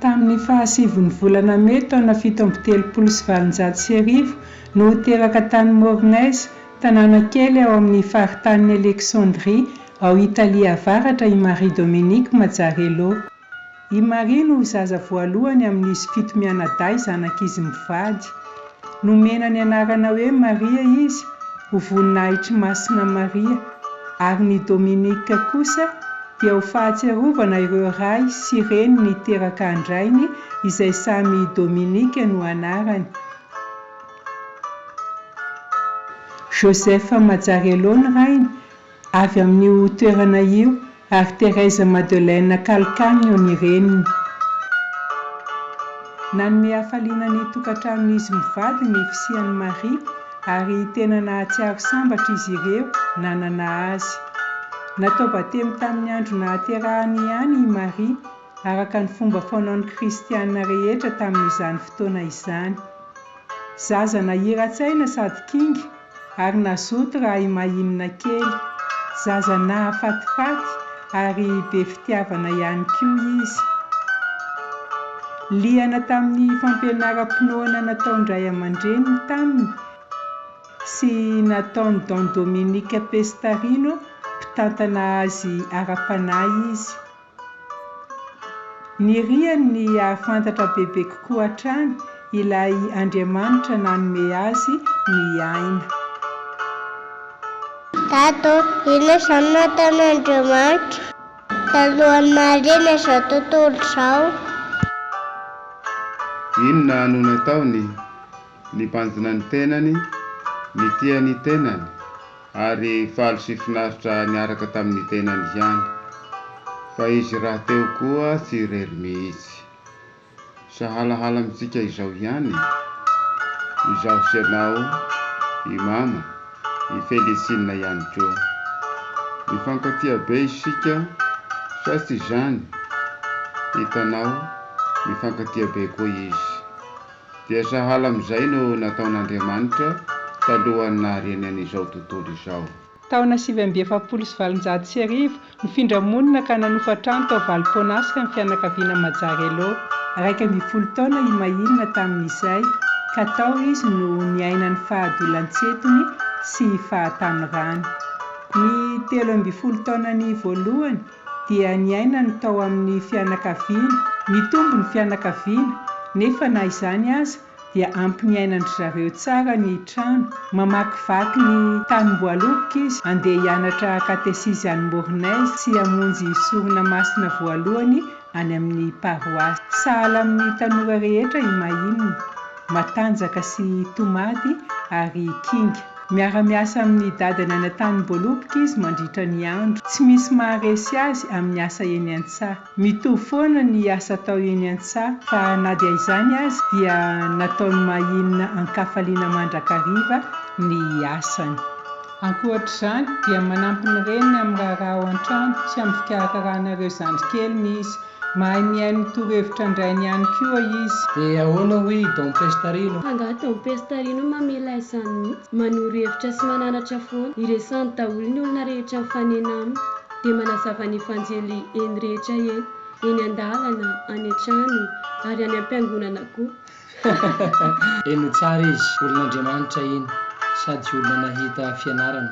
Tamin'ny fahasivon'ny volana May taona 1730 no teraka tany Mornaise, tanàna kely ao amin'ny faritanin'ny Alexandrie, ao Italia avaratra i Marie Dominique Mazzarello. I Marie no zaza voalohany amin'izy 7 mianadahy zanak'izy mivady. Nomena ny anarana hoe Maria izy, ho voninahitry masina Maria, ary ny Dominique kosa dia ho fahatsiarovana ireo ray sy reny ny teraka andrainy izay samy Dominique no anarany. Joseph Mazzarello ny rainy, avy amin'io toerana io, ary Thérèse Madeleine Calcagno ny reniny. Nanome hafaliana ny tokantranon'izy mivady ny fisian'i Marie, ary tena nahatsiaro sambatra izy ireo nanana azy. Natao batemy tamin'ny andro nahaterahany ihany i Marie, araka ny fomba fanaon'ny kristiana rehetra tamin'izany fotoana izany. Zaza nahiran-tsaina sady kingy, ary nazoto raha i mahinina kely. Zaza nahafatifaty ary be fitiavana ihany koa izy. Liana tamin'ny fampianaram-pinoana nataondray aman-dreniny taminy sy nataony Don Dominique Pestarino mpitantana azy ara-panahy izy. Niriany ny ahafantatra bebe kokoa hatrany ilay Andriamanitra nanome azy ny aina. Tato, ino izany nataon'Andriamanitra talohan'ny Maria izao tontolo izao? Inona no nataony? Nibanjina ny tenany, nitia ny tenany, ary faly sy finaritra niaraka tamin'ny tenany ihany. Fa izy raha teo koa tsy irery mihitsy. Sahalahala amintsika izao ihany, izaho sy ianao, i mama, i Félicine ihany koa. Mifankatia be isika, sa tsy izany? Hitanao, mifankatia be koa izy. Dia sahala amin'izay no nataon'Andriamanitra talohan'ny nahareny an'izao tontolo izao. Taona 1790 nifindra monina ka nanofa trano tao Valponaska ny fianakaviana Mazzarello. 12 taona i mahinina tamin'izay, ka tao izy no niaina ny fahadolan-tsetony sy fahatanorany. Ny 13 taonany voalohany dia niaina ny tao amin'ny fianakaviana, nitombo ny fianakaviana, nefa na izany aza dia ampy niainandry zareo tsara ny trano. Mamakivaky ny tanim-boaloboka izy, andeha hianatra katesizan'ny Mornaise sy hamonjy sorona masina voalohany any amin'ny paroasy. Sahala amin'ny tanora rehetra i mahinina, matanjaka sy tomady ary kinga. Miara-miasa amin'ny dadany any an-tanim-boaloboka izy mandritra ny andro, tsy misy maharesy azy amin'ny asa eny an-tsaha. Mitovy foana ny asa atao eny an-tsaha, fa na dia izany azy dia nataony mahinina ankafaliana mandrakariva ny asany. Ankoatr'izany dia manampy ny reniny amin'ny raharaha ao an-trano sy amin'ny fikarakarana ireo zandrikely izy. Mahay mihaino ny torohevitra andrainy ihany koa izy. Dia ahoana hoy Don Pestarino? Angaha Don Pestarino mamela izany mihitsy, manoro hevitra sy mananatra foana, iresany daholo ny olona rehetra mifanena aminy, dia manazava ny evanjely eny rehetra eny an-dalana, any an-trano ary any am-piangonana koa. Eno tsara izy, olon'Andriamanitra iny, sady olona nahita fianarana,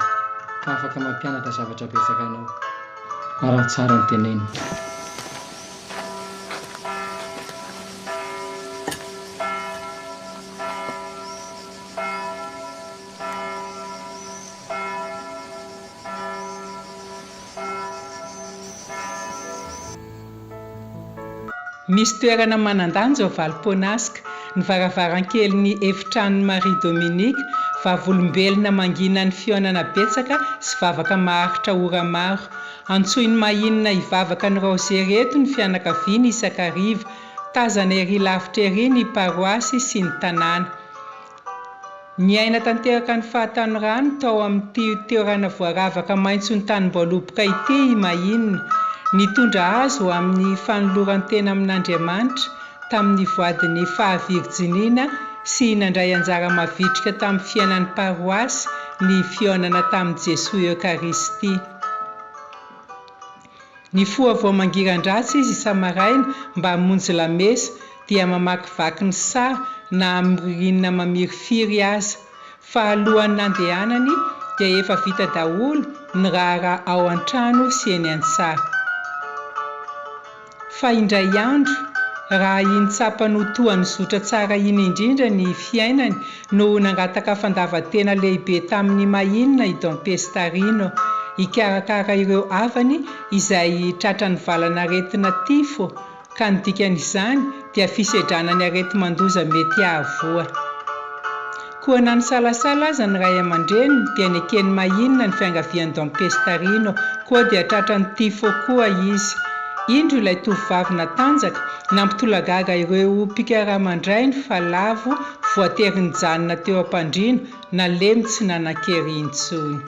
ka afaka mampianatra zavatra betsaka anao. Raha tsara ny teneny. Misy toerana manan-danja ao Valponaska, ny varavarankelin'ny efitranon'i Marie Dominique, vavolombelona mangina ny fionana betsaka sy vavaka maharitra ora maro. Antsoiny mahinina hivavaka ny Rosereto ny fianakaviany isan-kariva, tazana ery lavitra ery ny paroasy sy ny tanàna. Niaina tanteraka ny fahatanorany tao amin'ity toerana voaravaka maitso ny tanim-boaloboka ity i mahinina. Nitondra azy ho amin'ny fanolorany tena amin'Andriamanitra tamin'ny voadiny fahavirjiniana sy nandray anjara mavitrika tamin'ny fiainan'ny paroasy ny fionana tamin'i Jesoa Eucharistie. Ny foa vao mangiran-dratsy izy isamaraina mba hamonjy lamesa dia mamakivaky ny saha na amirinina mamiry firy aza. Fa alohan'ny nandehanany dia efa vita daholo ny raha ao an-trano sy eny an-tsaha. Fa indray andro raha iny tsapany toany zotra tsara iny indrindra ny fiainany no nangataka fandavan-tena lehibe tamin'ny mahinina i Dom Pestarino hikarakara ireo havany izay tratran'ny valanaretina tifo, ka ny dikan'izany dia fisedranany arety mandoza mety ahavoa. Koa na ny salasala aza ny ray aman-dreny dia nekeny mahinina ny fiangavian'i Dom Pestarino, koa dia tratran'ny tifo koa izy. Indro ilay tovovavy natanjaka nampitolagaga ireo pikaramandrainy fa lavo voatery nijanona teo am-pandriana na lemy tsy nanan-kery intsony.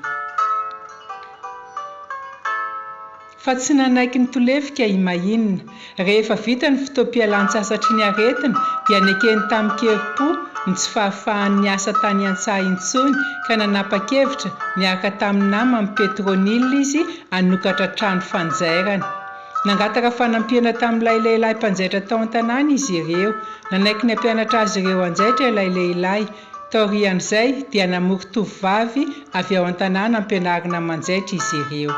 Fa tsy nanaiky ny tolefika i mahinina. Rehefa vita ny fotoam-pialan-tsasatry ny aretina dia nekeny tamin'ny keri-po ny tsy fahafahan'ny asa tany an-tsaha intsony ka nanapa-kevitra miaraka tamin'ny namany Petronille izy hanokatra trano fanjairana. Nangataka fanampiana tamin'ilay lehilahy mpanjaitra tao an-tanàna izy ireo. Nanaiky ny ampianatra azy ireo anjaitra ilay lehilahy. Taorian'izay dia namory tovovavy avy ao an-tanàna ampianarina manjaitra izy ireo.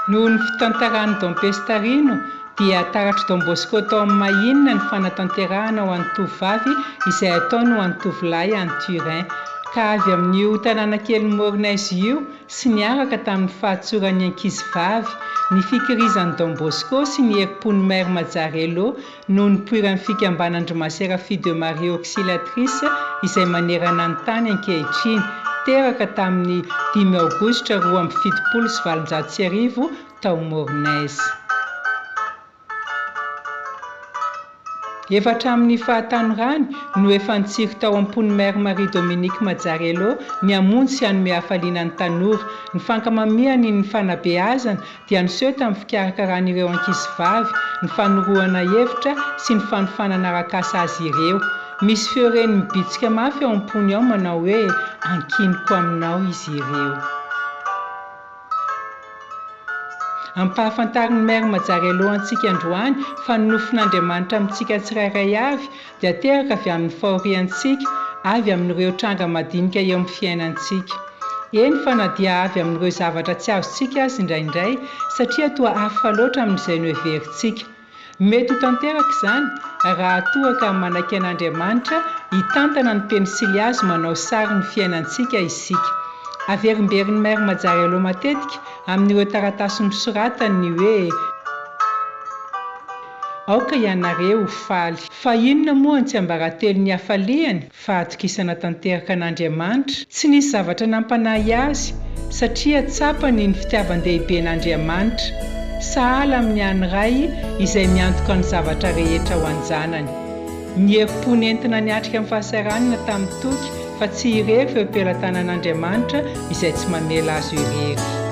Noho ny fitantaran'i Dom Pestarino dia taratry Dom Bosco tao amin'ny mahinina ny fanatanterahana ho an'ny tovovavy izay ataony ho an'ny tovolahy any Turin. Ka avy amin'io tanàna kely Mornaise io sy niaraka tamin'ny fahatsoran'ny ankizivavy, ny fikirizan'i Dom Bosco sy ny herim-pon'ny Mère Mazzarello no nipoiran'ny fikambanandry Séraphi de Marie Auxiliatrice izay manerana ny tany ankehitriny, teraka tamin'ny 5 aogositra 2019 tao Mornaise. Efa hatramin'ny fahatanorany no efa nitsiry tao am-pony Mère Marie Dominique Mazzarello ny hamonjy sy hanome hafaliana ny tanora. Ny fankamamiany ny fanabeazana dia niseho tamin'ny fikarakaran'ireo ankizivavy, ny fanoroana hevitra sy ny fanofanana arak'asa azy ireo. Misy fioreny mibitsika mafy ao am-pony ao manao hoe ankiniko aminao izy ireo. Ampahafantarin'ny Mère Mazzarello antsika androany fa ny nofin'Andriamanitra amintsika tsirairay avy dia teraka avy amin'ny fahoriantsika, avy amin'ireo tranga madinika eo amin'ny fiainantsika. Eny fa na dia avy amin'ireo zavatra tsy azontsika azy indraindray satria toa hafa loatra amin'izay no heverintsika. Mety ho tanteraka izany raha toa ka manaiky an'Andriamanitra hitantana ny pensily azy manao sary ny fiainantsika isika. Averimberin'ny Mère Mazzarello matetika amin'ireo taratasy nosoratany ny hoe aoka ianareo faly. Fa inona moa ny tsy ambaratelo ny hafaliany fa atokisana tanteraka an'Andriamanitra? Tsy nisy zavatra nampanahy azy satria tsapany ny fitiavan-dehiben'Andriamanitra. Sahala amin'ny an'iray izay miantoka ny zavatra rehetra ho anjanany. Ny herim-pony entina niatrika amin'ny fahasaranana tamin'ny toky fa tsy irery feo am-pelantanan'Andriamanitra izay tsy mamela azo irery.